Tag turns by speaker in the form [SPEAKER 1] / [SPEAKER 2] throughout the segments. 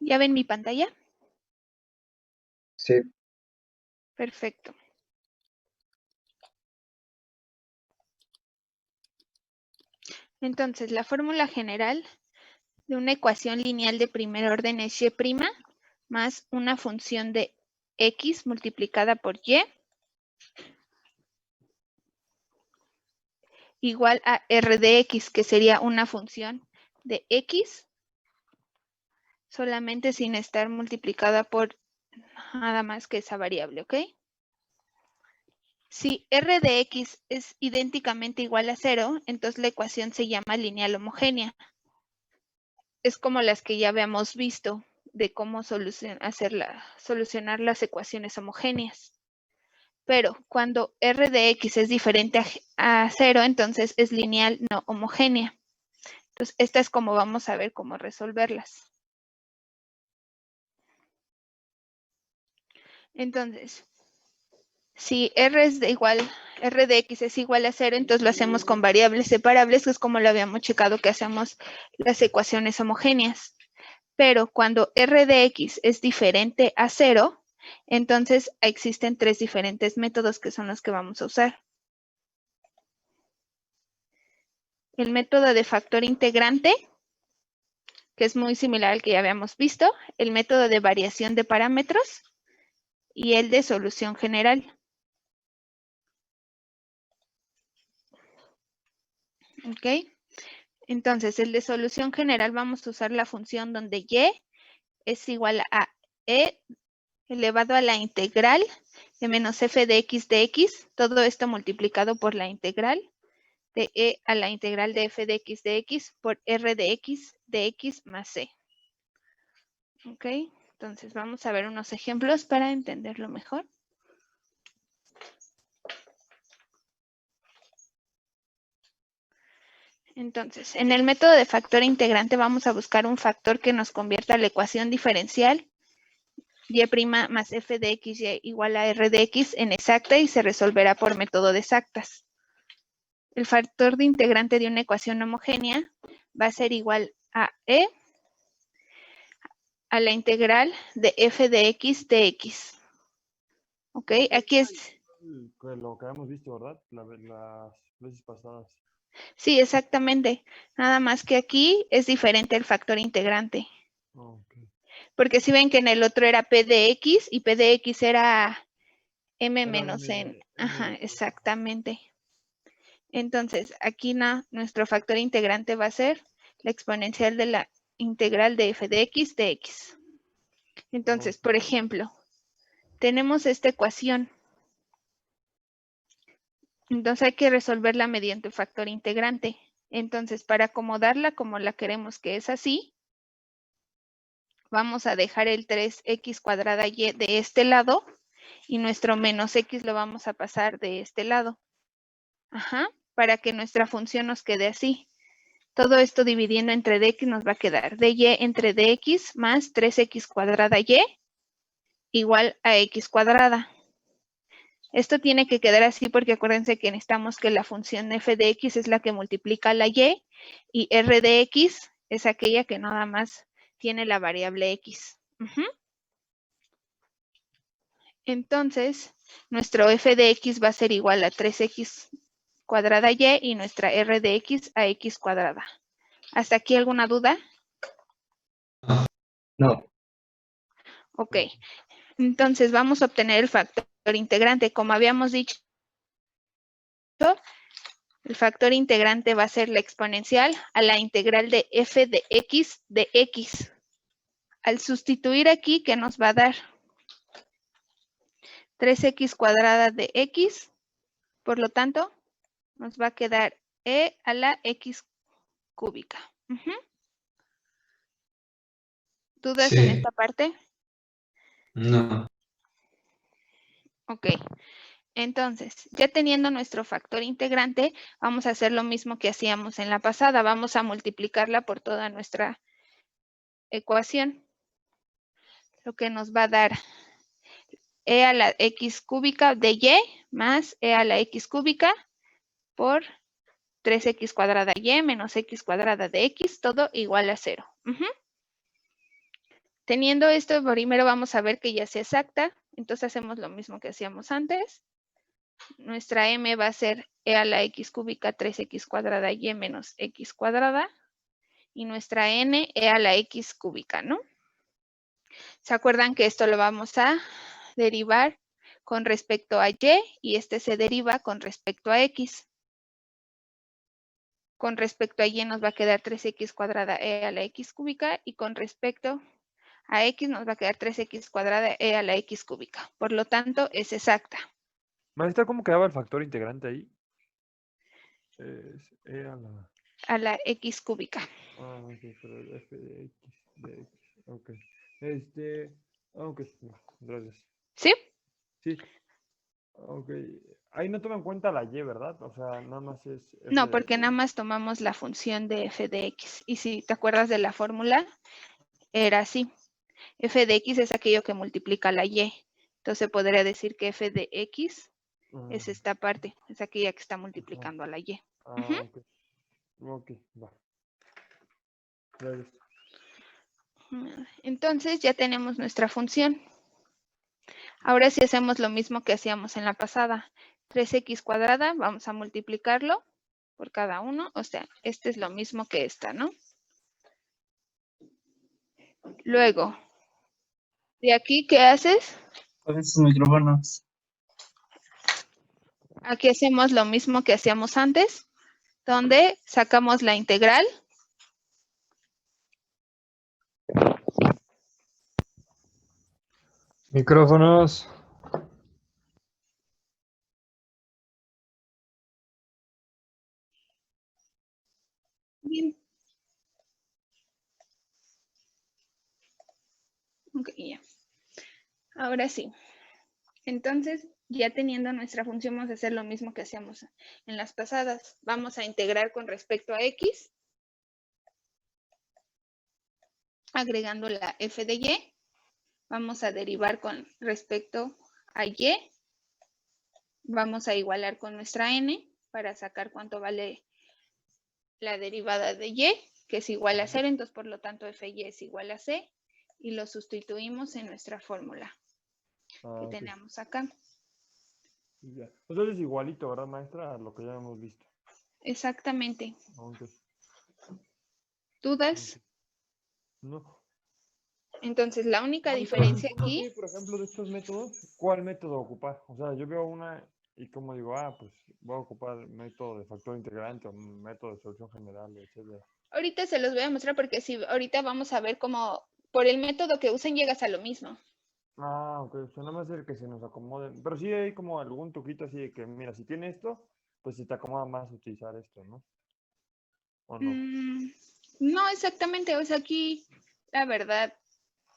[SPEAKER 1] ¿Ya ven mi pantalla?
[SPEAKER 2] Sí.
[SPEAKER 1] Perfecto. Entonces, la fórmula general de una ecuación lineal de primer orden es y' más una función de x multiplicada por y igual a r de x, que sería una función de x solamente sin estar multiplicada por nada más que esa variable, ¿ok? Si r de x es idénticamente igual a 0, entonces la ecuación se llama lineal homogénea. Es como las que ya habíamos visto de cómo solucionar las ecuaciones homogéneas. Pero cuando r de x es diferente a 0, entonces es lineal no homogénea. Entonces, esta es como vamos a ver cómo resolverlas. Entonces, si r de x es igual a 0, entonces lo hacemos con variables separables, que es como lo habíamos checado que hacemos las ecuaciones homogéneas. Pero cuando r de x es diferente a 0, entonces existen tres diferentes métodos que son los que vamos a usar. El método de factor integrante, que es muy similar al que ya habíamos visto, el método de variación de parámetros y el de solución general. ¿Ok? Entonces, el de solución general vamos a usar la función donde y es igual a e elevado a la integral de menos f de x, todo esto multiplicado por la integral de e a la integral de f de x por r de x más c. ¿Ok? Entonces, vamos a ver unos ejemplos para entenderlo mejor. Entonces, en el método de factor integrante vamos a buscar un factor que nos convierta la ecuación diferencial y' más f de x igual a r de x en exacta y se resolverá por método de exactas. El factor de integrante de una ecuación homogénea va a ser igual a e a la integral de f de x de x. ¿Ok? Aquí es...
[SPEAKER 3] Lo que hemos visto, ¿verdad? Las veces pasadas.
[SPEAKER 1] Sí, exactamente. Nada más que aquí es diferente el factor integrante.
[SPEAKER 3] Okay.
[SPEAKER 1] Porque si ven que en el otro era p de x y p de x era m
[SPEAKER 3] Era
[SPEAKER 1] menos
[SPEAKER 3] M
[SPEAKER 1] n.
[SPEAKER 3] de
[SPEAKER 1] Ajá,
[SPEAKER 3] X.
[SPEAKER 1] exactamente. Entonces, aquí nuestro factor integrante va a ser la exponencial de la integral de f de x de x. Entonces, por ejemplo, tenemos esta ecuación. Entonces hay que resolverla mediante el factor integrante. Entonces, para acomodarla como la queremos que es así, vamos a dejar el 3x cuadrada y de este lado y nuestro menos x lo vamos a pasar de este lado. Ajá, para que nuestra función nos quede así. Todo esto dividiendo entre dx nos va a quedar dy entre dx más 3x cuadrada y igual a x cuadrada. Esto tiene que quedar así porque acuérdense que necesitamos que la función f de x es la que multiplica la y r de x es aquella que nada más tiene la variable x. Entonces, nuestro f de x va a ser igual a 3x cuadrada y nuestra r de x a x cuadrada. ¿Hasta aquí alguna duda?
[SPEAKER 2] No.
[SPEAKER 1] Ok. Entonces, vamos a obtener el factor integrante. Como habíamos dicho, el factor integrante va a ser la exponencial a la integral de f de x. Al sustituir aquí, ¿qué nos va a dar? 3x cuadrada de x. Por lo tanto, nos va a quedar e a la x cúbica. ¿Dudas en esta parte?
[SPEAKER 2] No.
[SPEAKER 1] Ok. Entonces, ya teniendo nuestro factor integrante, vamos a hacer lo mismo que hacíamos en la pasada. Vamos a multiplicarla por toda nuestra ecuación. Lo que nos va a dar e a la x cúbica de y más e a la x cúbica por 3x cuadrada y menos x cuadrada de x, todo igual a 0. Teniendo esto, primero vamos a ver que ya sea exacta. Entonces hacemos lo mismo que hacíamos antes. Nuestra m va a ser e a la x cúbica 3x cuadrada y menos x cuadrada. Y nuestra n, e a la x cúbica, ¿no? ¿Se acuerdan que esto lo vamos a derivar con respecto a y y este se deriva con respecto a x? Con respecto a y nos va a quedar 3x cuadrada e a la x cúbica y con respecto a x nos va a quedar 3x cuadrada e a la x cúbica. Por lo tanto, es exacta.
[SPEAKER 3] Maestra, ¿cómo quedaba el factor integrante ahí? Es E a la...
[SPEAKER 1] A la x cúbica.
[SPEAKER 3] Ah, ok, pero f de x, ok. Ok, gracias.
[SPEAKER 1] ¿Sí?
[SPEAKER 3] Sí, ok. Ahí no toma en cuenta la y, ¿verdad? O sea, nada más es f
[SPEAKER 1] No,
[SPEAKER 3] de
[SPEAKER 1] porque
[SPEAKER 3] x.
[SPEAKER 1] nada más tomamos la función de f de x. Y si te acuerdas de la fórmula, era así. F de x es aquello que multiplica la y. Entonces podría decir que f de x es esta parte, es aquella que está multiplicando a la y.
[SPEAKER 3] Ah, ok. Ok, va. Gracias.
[SPEAKER 1] Entonces ya tenemos nuestra función. Ahora sí hacemos lo mismo que hacíamos en la pasada. 3x cuadrada, vamos a multiplicarlo por cada uno. O sea, este es lo mismo que esta, ¿no? Luego, de aquí, ¿qué haces?
[SPEAKER 4] Con sus micrófonos.
[SPEAKER 1] Aquí hacemos lo mismo que hacíamos antes, donde sacamos la integral.
[SPEAKER 2] Micrófonos.
[SPEAKER 1] Bien. Ok, ya. Ahora sí. Entonces, ya teniendo nuestra función, vamos a hacer lo mismo que hacíamos en las pasadas. Vamos a integrar con respecto a x, agregando la f de y. Vamos a derivar con respecto a y. Vamos a igualar con nuestra n para sacar cuánto vale la derivada de y, que es igual a 0. Entonces, por lo tanto, f y es igual a c. Y lo sustituimos en nuestra fórmula que
[SPEAKER 3] Ok,
[SPEAKER 1] tenemos acá.
[SPEAKER 3] ya. Entonces es igualito, ¿verdad, maestra? A lo que ya hemos visto.
[SPEAKER 1] Exactamente.
[SPEAKER 3] Ok.
[SPEAKER 1] ¿Dudas?
[SPEAKER 3] No.
[SPEAKER 1] Entonces, la única
[SPEAKER 3] Maestra,
[SPEAKER 1] diferencia
[SPEAKER 3] no
[SPEAKER 1] aquí,
[SPEAKER 3] sé, por ejemplo, de estos métodos, ¿cuál método ocupar? O sea, yo veo una y como digo, pues voy a ocupar método de factor integrante o método de solución general, etcétera.
[SPEAKER 1] ahorita se los voy a mostrar porque si ahorita vamos a ver cómo por el método que usen llegas a lo mismo.
[SPEAKER 3] Ah, ok, o sea, nada más el que se nos acomode. Pero sí hay como algún truquito así de que, mira, si tiene esto, pues si te acomoda más utilizar esto, ¿no? ¿O no?
[SPEAKER 1] No exactamente, o sea, aquí la verdad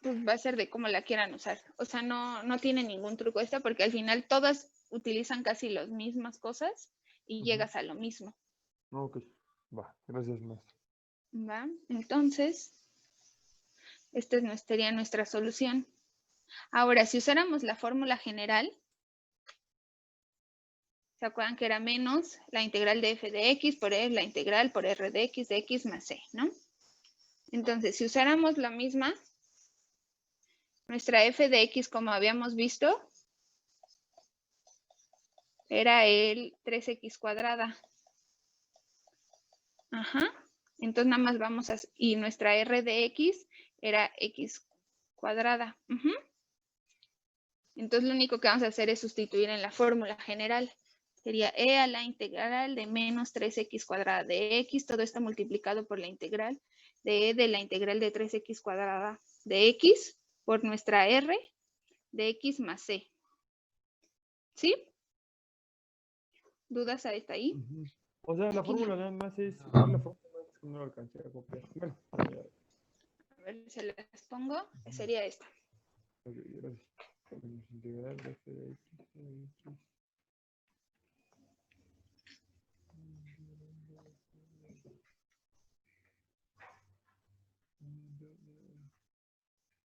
[SPEAKER 1] pues va a ser de cómo la quieran usar. O sea, no tiene ningún truco esta porque al final todas utilizan casi las mismas cosas y llegas a lo mismo.
[SPEAKER 3] Ok, va, gracias, maestra.
[SPEAKER 1] ¿Va? Entonces, esta sería nuestra solución. Ahora, si usáramos la fórmula general, ¿se acuerdan que era menos la integral de f de x por la integral por r de x más c, ¿no? Entonces, si usáramos la misma, nuestra f de x, como habíamos visto, era el 3x cuadrada. Ajá. Entonces, nada más vamos a... Y nuestra r de x era x cuadrada. Entonces, lo único que vamos a hacer es sustituir en la fórmula general. Sería e a la integral de menos 3x cuadrada de x. Todo esto multiplicado por la integral de e de la integral de 3x cuadrada de x por nuestra r de x más c. ¿Sí? ¿Dudas hasta ahí?
[SPEAKER 3] O sea, la
[SPEAKER 1] Aquí.
[SPEAKER 3] fórmula nada más es... ¿Cuál es la fórmula? Es que no lo alcancé a copiar. Bueno,
[SPEAKER 1] A ver, se las pongo. Sería esta.
[SPEAKER 3] ok, gracias. Integral de f de x.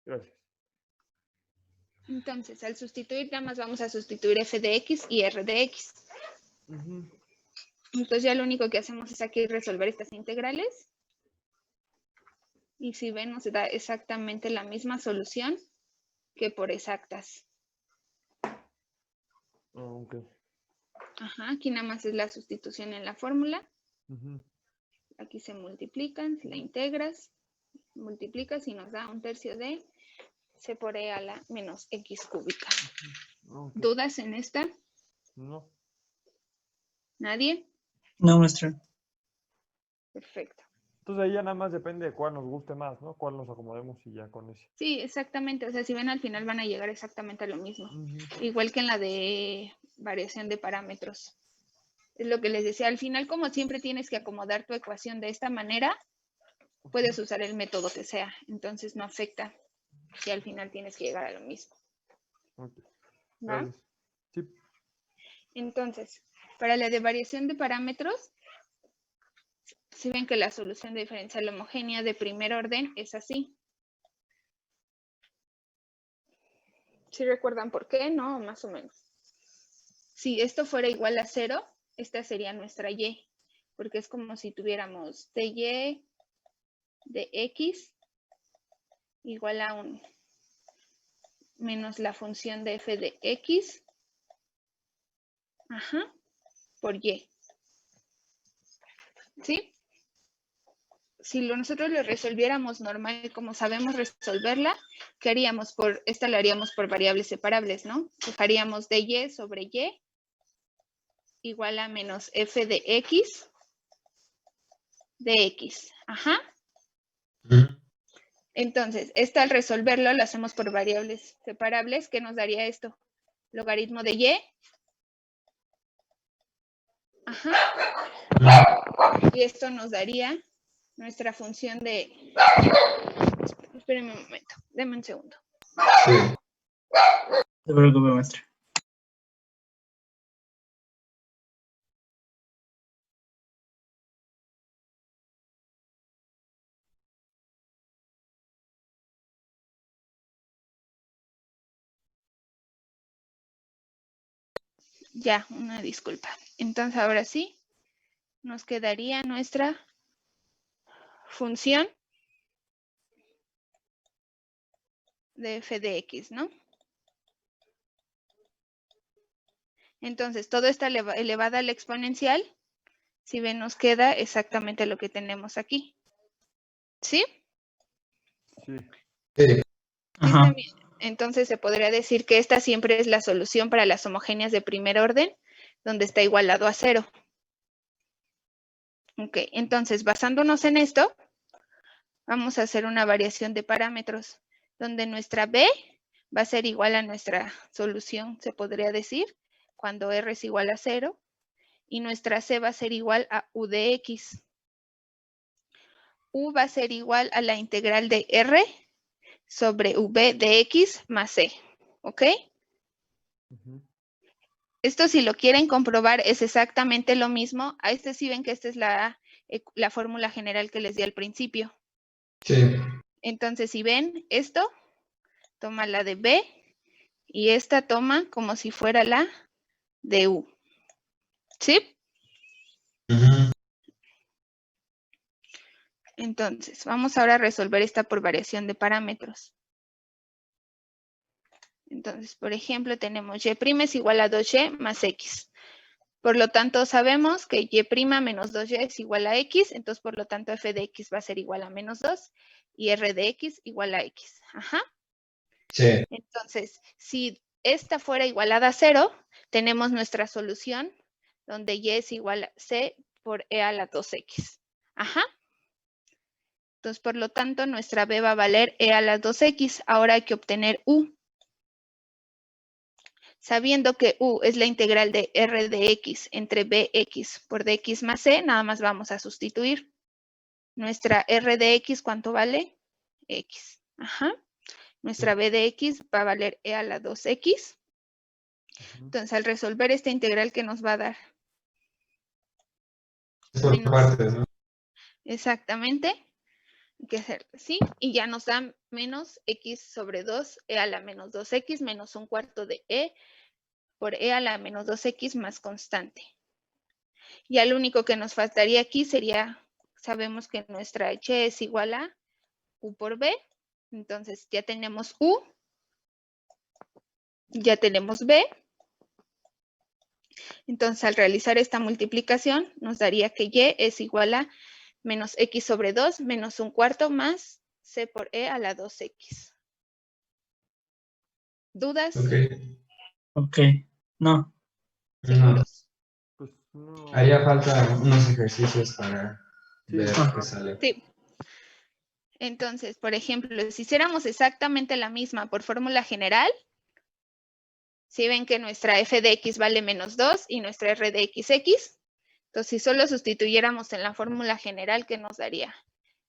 [SPEAKER 3] Gracias.
[SPEAKER 1] Entonces, al sustituir, nada más vamos a sustituir f de x y r de x. Entonces, ya lo único que hacemos es aquí resolver estas integrales. Y si ven, nos da exactamente la misma solución que por exactas.
[SPEAKER 3] Ok.
[SPEAKER 1] Ajá, aquí nada más es la sustitución en la fórmula.
[SPEAKER 3] Ujú.
[SPEAKER 1] Aquí se multiplican, si la integras, multiplicas y nos da 1/3 de c por e a la menos x cúbica.
[SPEAKER 3] Ok.
[SPEAKER 1] ¿Dudas en esta?
[SPEAKER 3] No.
[SPEAKER 1] ¿Nadie?
[SPEAKER 4] No, maestra.
[SPEAKER 1] Perfecto.
[SPEAKER 3] Entonces ahí ya nada más depende de cuál nos guste más, ¿no? Cuál nos acomodemos y ya con ese.
[SPEAKER 1] Sí, exactamente. O sea, si ven al final van a llegar exactamente a lo mismo.
[SPEAKER 3] Ujú.
[SPEAKER 1] Igual que en la de variación de parámetros. Es lo que les decía. Al final, como siempre tienes que acomodar tu ecuación de esta manera, puedes usar el método que sea. Entonces no afecta si al final tienes que llegar a lo mismo.
[SPEAKER 3] Ok.
[SPEAKER 1] ¿Va?
[SPEAKER 3] Gracias. Sí.
[SPEAKER 1] Entonces, para la de variación de parámetros, si ven que la solución diferencial homogénea de primer orden es así. ¿Sí recuerdan por qué? No, más o menos. Si esto fuera igual a 0, esta sería nuestra y, porque es como si tuviéramos dy de x igual a 1 menos la función de f de x, ajá, por y. ¿Sí? Si nosotros lo resolviéramos normal, como sabemos resolverla, ¿qué haríamos? Esta la haríamos por variables separables, ¿no? Dejaríamos dy sobre y igual a menos f de x de x. Ajá. Entonces, esta al resolverlo lo hacemos por variables separables. ¿Qué nos daría esto? Logaritmo de y. Ajá. Y esto nos daría nuestra función de... Espérenme un momento, denme un segundo.
[SPEAKER 2] Sí.
[SPEAKER 4] No se preocupe, maestra.
[SPEAKER 1] Ya, una disculpa. Entonces, ahora sí, nos quedaría nuestra función de f de x, ¿no? Entonces, todo está elevado a la exponencial. Si ven, nos queda exactamente lo que tenemos aquí. ¿Sí?
[SPEAKER 3] Sí.
[SPEAKER 2] Sí.
[SPEAKER 1] ¿Sí
[SPEAKER 4] Ajá.
[SPEAKER 1] está bien? Entonces, se podría decir que esta siempre es la solución para las homogéneas de primer orden, donde está igualado a 0. Ok, entonces, basándonos en esto, vamos a hacer una variación de parámetros, donde nuestra b va a ser igual a nuestra solución, se podría decir, cuando r es igual a 0, y nuestra c va a ser igual a u de x. U va a ser igual a la integral de r sobre v de x más c, ¿ok?
[SPEAKER 3] Ujú.
[SPEAKER 1] Esto, si lo quieren comprobar, es exactamente lo mismo. A este sí ven que esta es la fórmula general que les di al principio.
[SPEAKER 2] Sí.
[SPEAKER 1] Entonces, si ven esto, toma la de b y esta toma como si fuera la de u. ¿Sí?
[SPEAKER 2] Ujú.
[SPEAKER 1] Entonces, vamos ahora a resolver esta por variación de parámetros. Entonces, por ejemplo, tenemos y' es igual a 2y más x. Por lo tanto, sabemos que y' menos 2y es igual a x, entonces, por lo tanto, f de x va a ser igual a menos 2 y r de x igual a x. Ajá.
[SPEAKER 2] Sí.
[SPEAKER 1] Entonces, si esta fuera igualada a 0, tenemos nuestra solución donde y es igual a c por e a la 2x. Ajá. Entonces, por lo tanto, nuestra b va a valer e a la 2x. Ahora hay que obtener u. Sabiendo que u es la integral de r de x entre bx por dx más c, nada más vamos a sustituir. Nuestra r de x, ¿cuánto vale? X. Ajá. Nuestra b de x va a valer e a la 2x.
[SPEAKER 3] Ujú.
[SPEAKER 1] Entonces, al resolver esta integral, ¿qué nos va a dar?
[SPEAKER 2] Es por
[SPEAKER 1] Menos.
[SPEAKER 2] partes, ¿no?
[SPEAKER 1] Exactamente. Hay que hacer así. Y ya nos da menos x sobre 2 e a la menos 2x menos 1/4 de e por e a la menos 2x más constante. Ya lo único que nos faltaría aquí sería, sabemos que nuestra h es igual a U por B. Entonces ya tenemos U. Ya tenemos B. Entonces al realizar esta multiplicación nos daría que Y es igual a menos X sobre 2 menos 1/4 más C por E a la 2X. ¿Dudas?
[SPEAKER 2] Ok.
[SPEAKER 4] Ok. No.
[SPEAKER 2] No.
[SPEAKER 1] ¿Seguros?
[SPEAKER 3] Pues no.
[SPEAKER 2] Haría falta unos ejercicios para
[SPEAKER 3] Sí,
[SPEAKER 2] ver
[SPEAKER 3] ajá.
[SPEAKER 2] qué sale.
[SPEAKER 1] Sí. Entonces, por ejemplo, si hiciéramos exactamente la misma por fórmula general, si ven que nuestra f de x vale menos 2 y nuestra r de x, entonces si solo sustituyéramos en la fórmula general, ¿qué nos daría?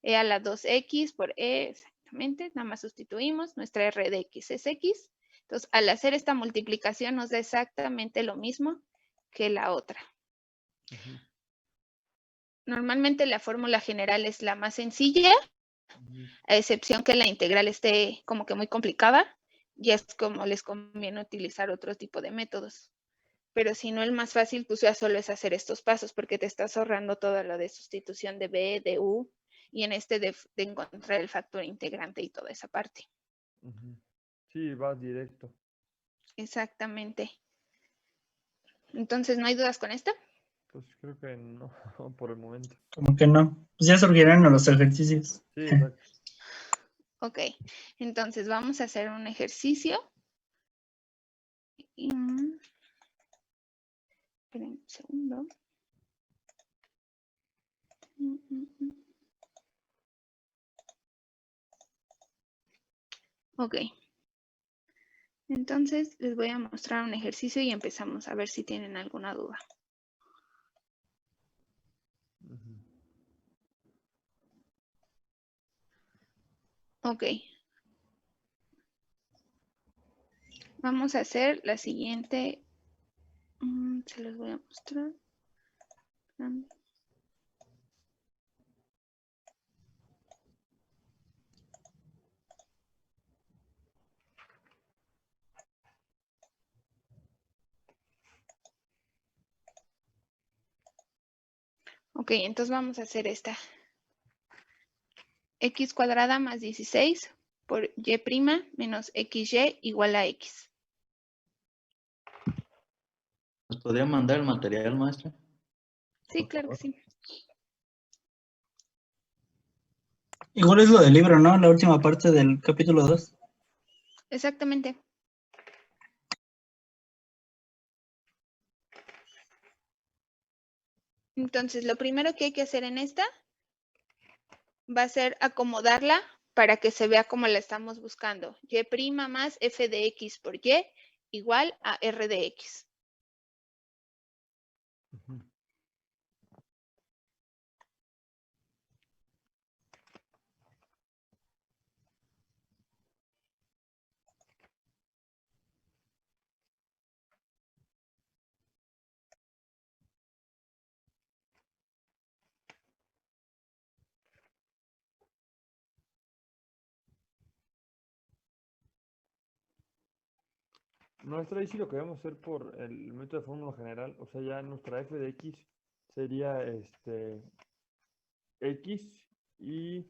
[SPEAKER 1] E a la 2x por e, exactamente, nada más sustituimos, nuestra r de x es x. Entonces, al hacer esta multiplicación nos da exactamente lo mismo que la otra.
[SPEAKER 3] Ujú,
[SPEAKER 1] Normalmente la fórmula general es la más sencilla,
[SPEAKER 3] ujú.
[SPEAKER 1] a excepción que la integral esté como que muy complicada, ya es como les conviene utilizar otro tipo de métodos. Pero si no, el más fácil, pues ya solo es hacer estos pasos, porque te estás ahorrando todo lo de sustitución de B, de U, y en este de encontrar el factor integrante y toda esa parte.
[SPEAKER 3] Ujú. Sí, vas directo.
[SPEAKER 1] Exactamente. Entonces, ¿no hay dudas con esto?
[SPEAKER 3] Pues creo que no, por el momento.
[SPEAKER 4] Como que no. Pues ya surgirán los ejercicios.
[SPEAKER 3] Sí, exacto.
[SPEAKER 1] Ok, entonces vamos a hacer un ejercicio. Esperen un segundo. Ok. Entonces les voy a mostrar un ejercicio y empezamos a ver si tienen alguna duda.
[SPEAKER 3] Ujú.
[SPEAKER 1] Ok. Vamos a hacer la siguiente. Se los voy a mostrar. Ok, entonces vamos a hacer esta. X cuadrada más 16 por y' menos xy igual a x.
[SPEAKER 5] ¿Nos podría mandar el material, maestra?
[SPEAKER 1] Sí, claro que sí.
[SPEAKER 4] Igual es lo del libro, ¿no? La última parte del capítulo 2.
[SPEAKER 1] Exactamente. Entonces, lo primero que hay que hacer en esta va a ser acomodarla para que se vea como la estamos buscando. Y' más f de x por y igual a r de x.
[SPEAKER 3] Ujú. Nuestra ahí sí lo queremos hacer por el método de fórmula general, o sea, ya nuestra f de x sería x y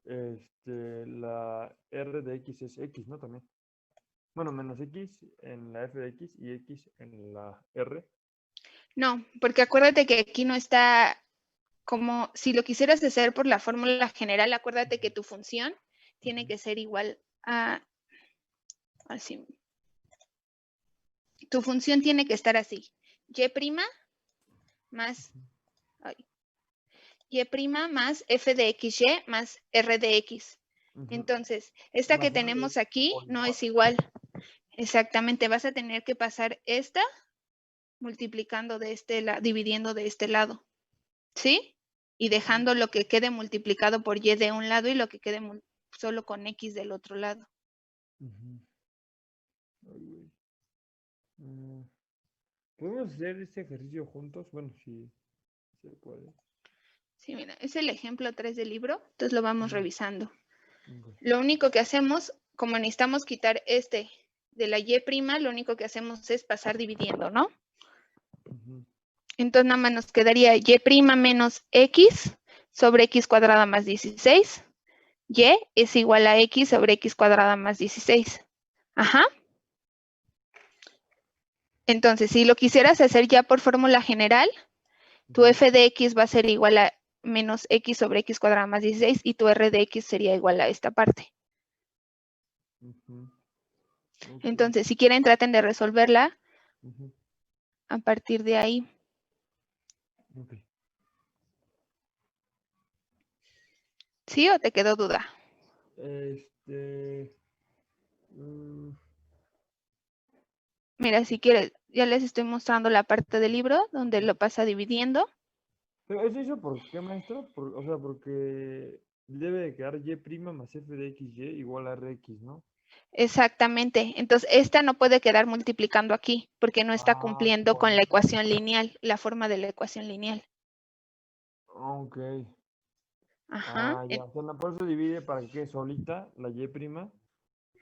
[SPEAKER 3] la r de x es x, ¿no? También. Bueno, menos x en la f de x y x en la r.
[SPEAKER 1] No, porque acuérdate que aquí no está como, si lo quisieras hacer por la fórmula general, acuérdate que tu función tiene que ser igual a, así. Tu función tiene que estar así. Y' más, ay, Y' más f de xy más r de x.
[SPEAKER 3] Ujú.
[SPEAKER 1] Entonces, esta
[SPEAKER 3] La
[SPEAKER 1] que
[SPEAKER 3] forma
[SPEAKER 1] tenemos
[SPEAKER 3] es
[SPEAKER 1] aquí
[SPEAKER 3] por
[SPEAKER 1] no
[SPEAKER 3] igual.
[SPEAKER 1] es igual. Exactamente, vas a tener que pasar esta multiplicando de este lado, dividiendo de este lado. ¿Sí? Y dejando lo que quede multiplicado por y de un lado y lo que quede solo con x del otro lado.
[SPEAKER 3] Ujú. Ay, güey. ¿Podemos hacer este ejercicio juntos? Bueno, sí, se puede.
[SPEAKER 1] Sí, mira, es el ejemplo 3 del libro, entonces lo vamos
[SPEAKER 3] Ujú.
[SPEAKER 1] revisando.
[SPEAKER 3] Ok.
[SPEAKER 1] Lo único que hacemos, como necesitamos quitar este de la y', lo único que hacemos es pasar dividiendo, ¿no?
[SPEAKER 3] Ujú.
[SPEAKER 1] Entonces nada más nos quedaría y' menos x sobre x cuadrada más 16 Y es igual a X sobre X cuadrada más 16. Ajá. Entonces, si lo quisieras hacer ya por fórmula general, tu f de x va a ser igual a menos x sobre x cuadrada más 16 y tu r de x sería igual a esta parte.
[SPEAKER 3] Ok.
[SPEAKER 1] Entonces, si quieren, traten de resolverla
[SPEAKER 3] Ujú.
[SPEAKER 1] a partir de ahí.
[SPEAKER 3] Ok.
[SPEAKER 1] ¿Sí o te quedó duda?
[SPEAKER 3] Mm,
[SPEAKER 1] Mira, si quieres, ya les estoy mostrando la parte del libro donde lo pasa dividiendo.
[SPEAKER 3] pero ¿eso por qué, maestro? O sea, porque debe de quedar y' más f de xy igual a rx, ¿no?
[SPEAKER 1] Exactamente. Entonces, esta no puede quedar multiplicando aquí porque no está
[SPEAKER 3] Ah,
[SPEAKER 1] cumpliendo
[SPEAKER 3] por
[SPEAKER 1] con la
[SPEAKER 3] eso.
[SPEAKER 1] ecuación lineal, la forma de la ecuación lineal.
[SPEAKER 3] Ok.
[SPEAKER 1] Ajá,
[SPEAKER 3] Ah, ya. O sea, no, por eso divide para que quede solita la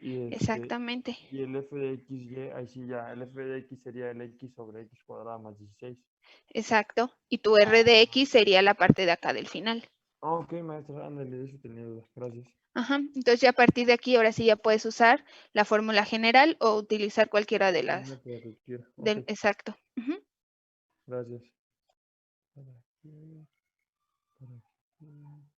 [SPEAKER 3] y'
[SPEAKER 1] exactamente.
[SPEAKER 3] y el f de xy, ahí sí ya, el f de x sería el x sobre x cuadrada más 16.
[SPEAKER 1] Exacto. Y tu r de x sería la parte de acá del final.
[SPEAKER 3] Ok, maestra, ándale, de eso tenía dudas. Gracias.
[SPEAKER 1] Ajá. Entonces, ya a partir de aquí, ahora sí ya puedes usar la fórmula general o utilizar cualquiera de
[SPEAKER 3] El
[SPEAKER 1] las.
[SPEAKER 3] método que quiera. Ok,
[SPEAKER 1] Exacto. Ujú.
[SPEAKER 3] gracias. Para aquí, para aquí.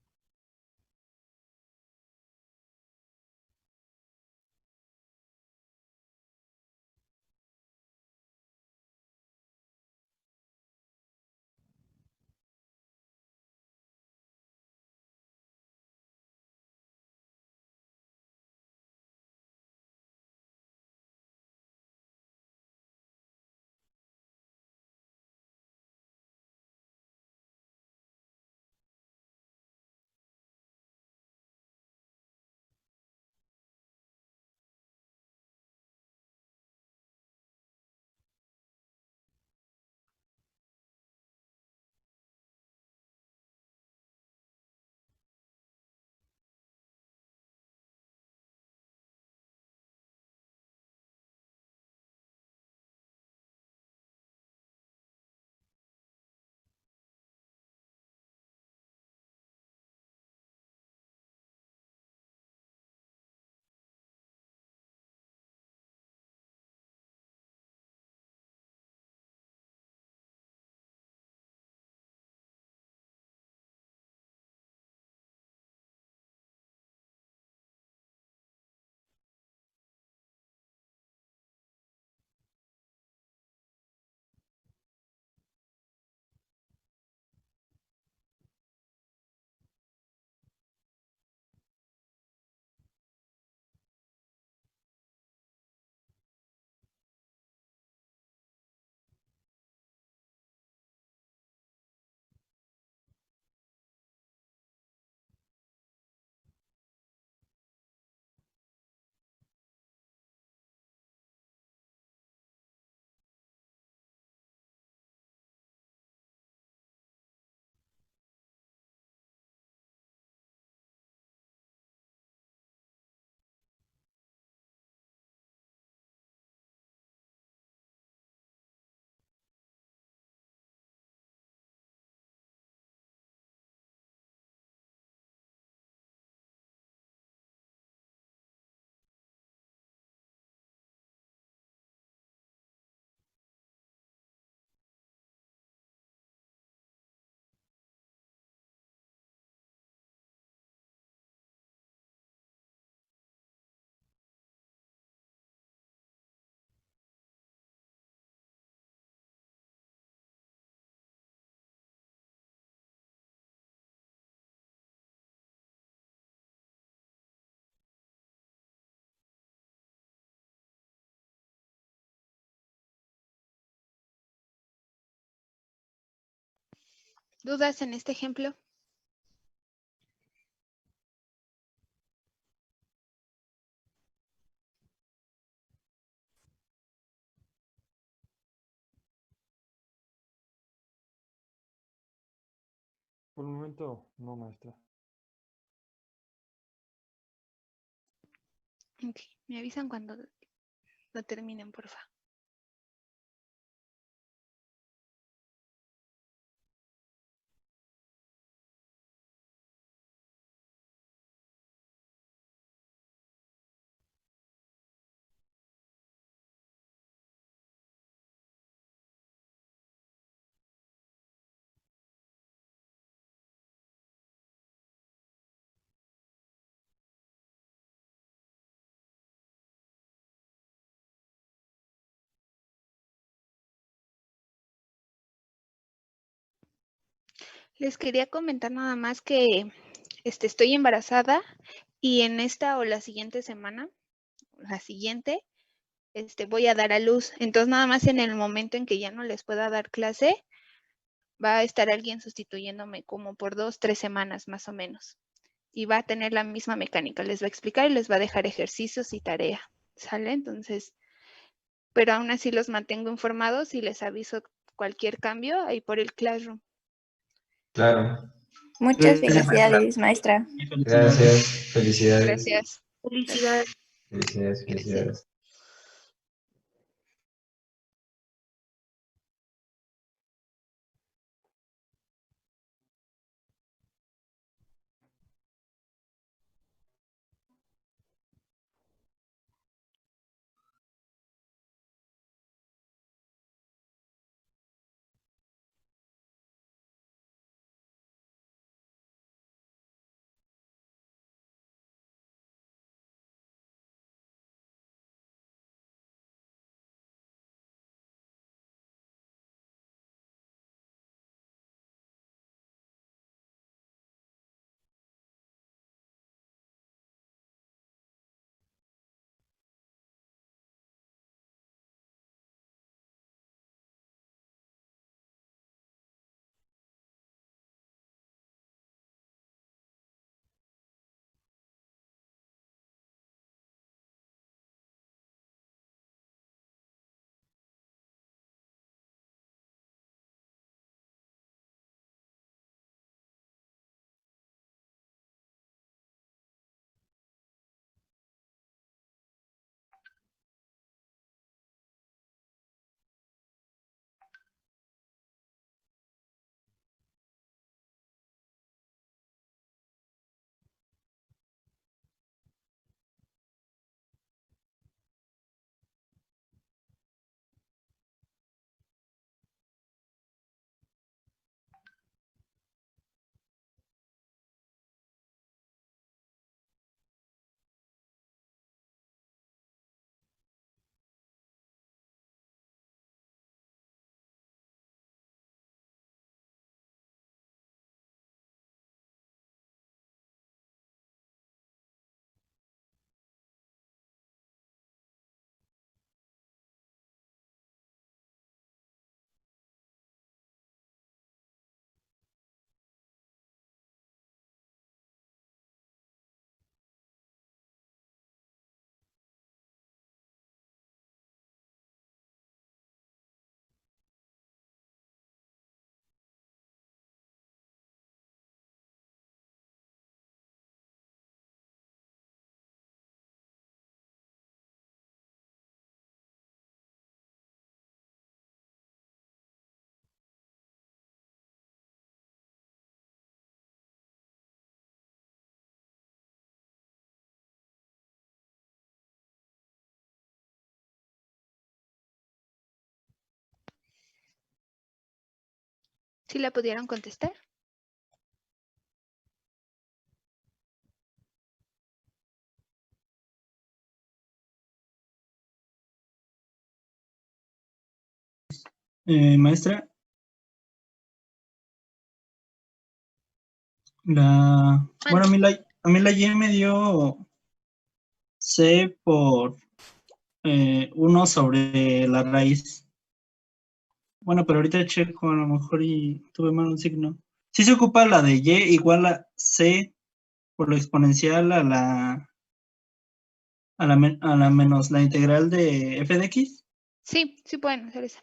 [SPEAKER 1] ¿Dudas en este ejemplo?
[SPEAKER 3] Por el momento, no, maestra.
[SPEAKER 1] Ok, me avisan cuando lo terminen, por favor. Les quería comentar nada más que estoy embarazada y en esta o la siguiente semana, la siguiente, voy a dar a luz. Entonces, nada más en el momento en que ya no les pueda dar clase, va a estar alguien sustituyéndome como por 2, 3 semanas más o menos. Y va a tener la misma mecánica. Les va a explicar y les va a dejar ejercicios y tarea. ¿Sale? Entonces, pero aún así los mantengo informados y les aviso cualquier cambio ahí por el Classroom.
[SPEAKER 2] Claro.
[SPEAKER 6] Muchas
[SPEAKER 4] Gracias,
[SPEAKER 6] felicidades, maestra.
[SPEAKER 2] Gracias. Felicidades.
[SPEAKER 1] Gracias.
[SPEAKER 7] Felicidades.
[SPEAKER 2] Felicidades, felicidades.
[SPEAKER 1] ¿Sí la pudieron contestar?
[SPEAKER 4] Maestra, bueno, a mí la Y me dio C por 1 sobre la raíz. Bueno, pero ahorita checo, a lo mejor y tuve mal un signo. Sí se ocupa la de Y igual a C por lo exponencial a la menos la integral de f de x.
[SPEAKER 1] Sí, sí pueden hacer eso.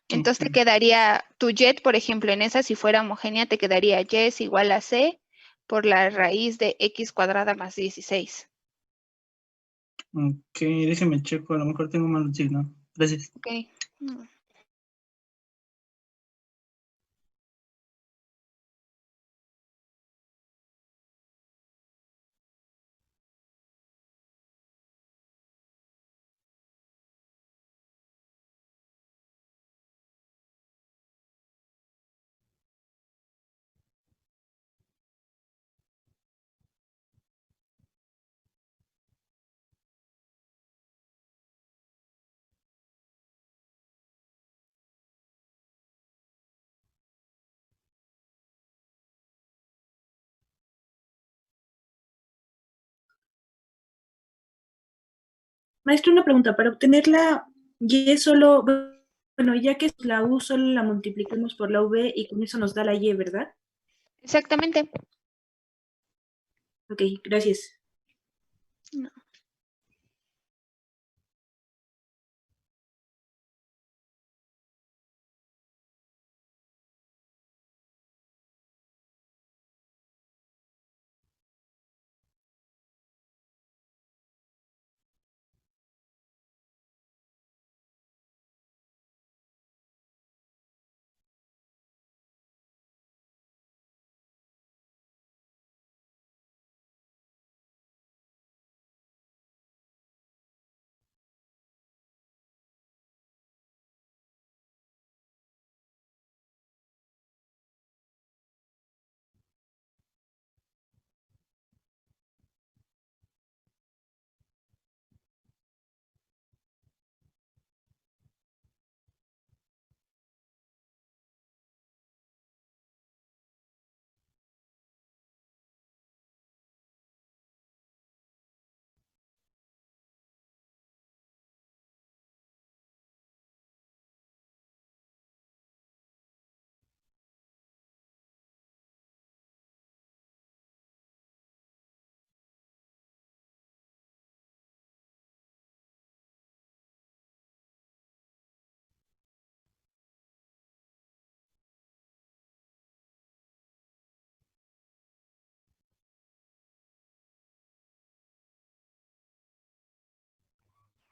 [SPEAKER 1] Entonces te
[SPEAKER 4] Ok.
[SPEAKER 1] quedaría tu y, por ejemplo, en esa, si fuera homogénea, te quedaría y es igual a c por la raíz de x cuadrada más 16.
[SPEAKER 4] Ok, déjeme checo, a lo mejor tengo mal un signo. Gracias.
[SPEAKER 1] Ok. Mm.
[SPEAKER 6] Maestro, una pregunta. Para obtener la Y solo, bueno, ya que la U solo la multiplicamos por la V y con eso nos da la Y, ¿verdad?
[SPEAKER 1] Exactamente.
[SPEAKER 6] Ok, gracias.
[SPEAKER 1] No.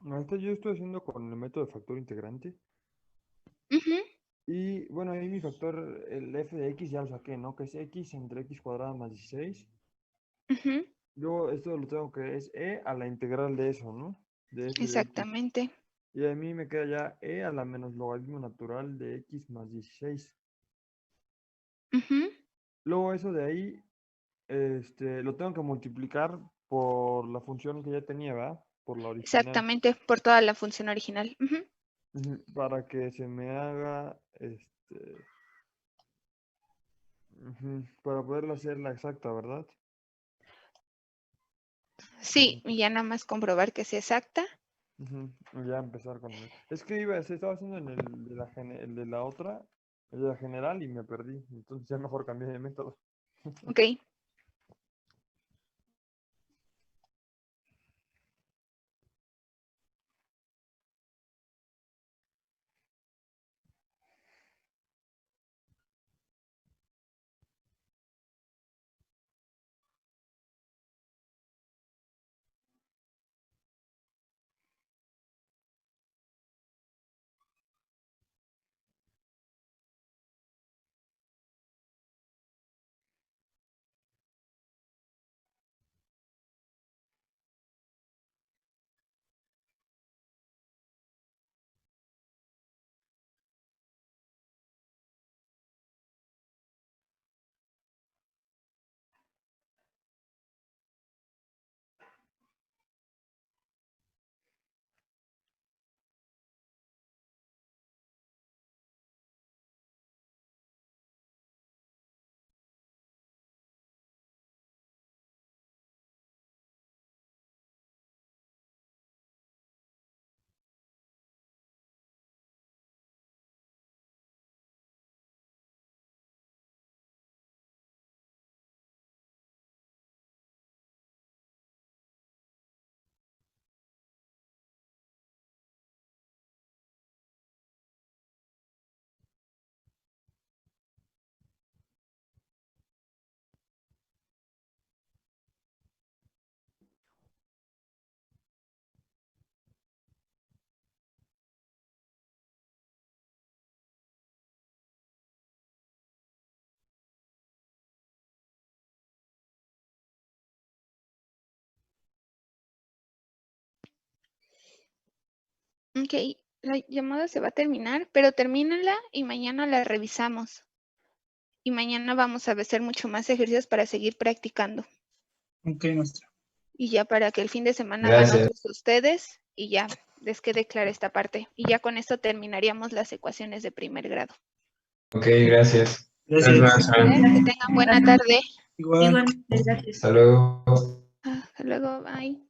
[SPEAKER 3] Ahorita yo estoy haciendo con el método de factor integrante.
[SPEAKER 1] Ujú,
[SPEAKER 3] Y bueno, ahí mi factor, el f de x ya lo saqué, ¿no? Que es x entre x cuadrada más 16.
[SPEAKER 1] ujú,
[SPEAKER 3] Luego esto lo tengo que es e a la integral de eso, ¿no? De f de x.
[SPEAKER 1] exactamente.
[SPEAKER 3] Y a mí me queda ya e a la menos logaritmo natural de x más 16.
[SPEAKER 1] Ujú,
[SPEAKER 3] Luego eso de ahí, lo tengo que multiplicar por la función que ya tenía, ¿verdad? Por la original.
[SPEAKER 1] exactamente, por toda la función original. Ujú.
[SPEAKER 3] Para que se me haga, para poderla hacer la exacta, ¿verdad?
[SPEAKER 1] Sí, y ya nada más comprobar que sea exacta.
[SPEAKER 3] Ujú, ya empezar con el... Es que se estaba haciendo en el de la otra, el de la general, y me perdí. Entonces ya mejor cambié de método.
[SPEAKER 1] Ok. Ok, la llamada se va a terminar, pero termínala y mañana la revisamos. Y mañana vamos a hacer mucho más ejercicios para seguir practicando.
[SPEAKER 4] Ok, maestra.
[SPEAKER 1] Y ya para que el fin de semana hagan
[SPEAKER 2] Gracias.
[SPEAKER 1] otros ustedes y ya les quede clara esta parte. Y ya con esto terminaríamos las ecuaciones de primer grado.
[SPEAKER 2] Ok, gracias.
[SPEAKER 4] Gracias.
[SPEAKER 2] maestra.
[SPEAKER 1] Que tengan buena tarde.
[SPEAKER 4] Igual.
[SPEAKER 6] Igualmente, gracias.
[SPEAKER 2] Hasta luego.
[SPEAKER 1] Hasta luego, bye.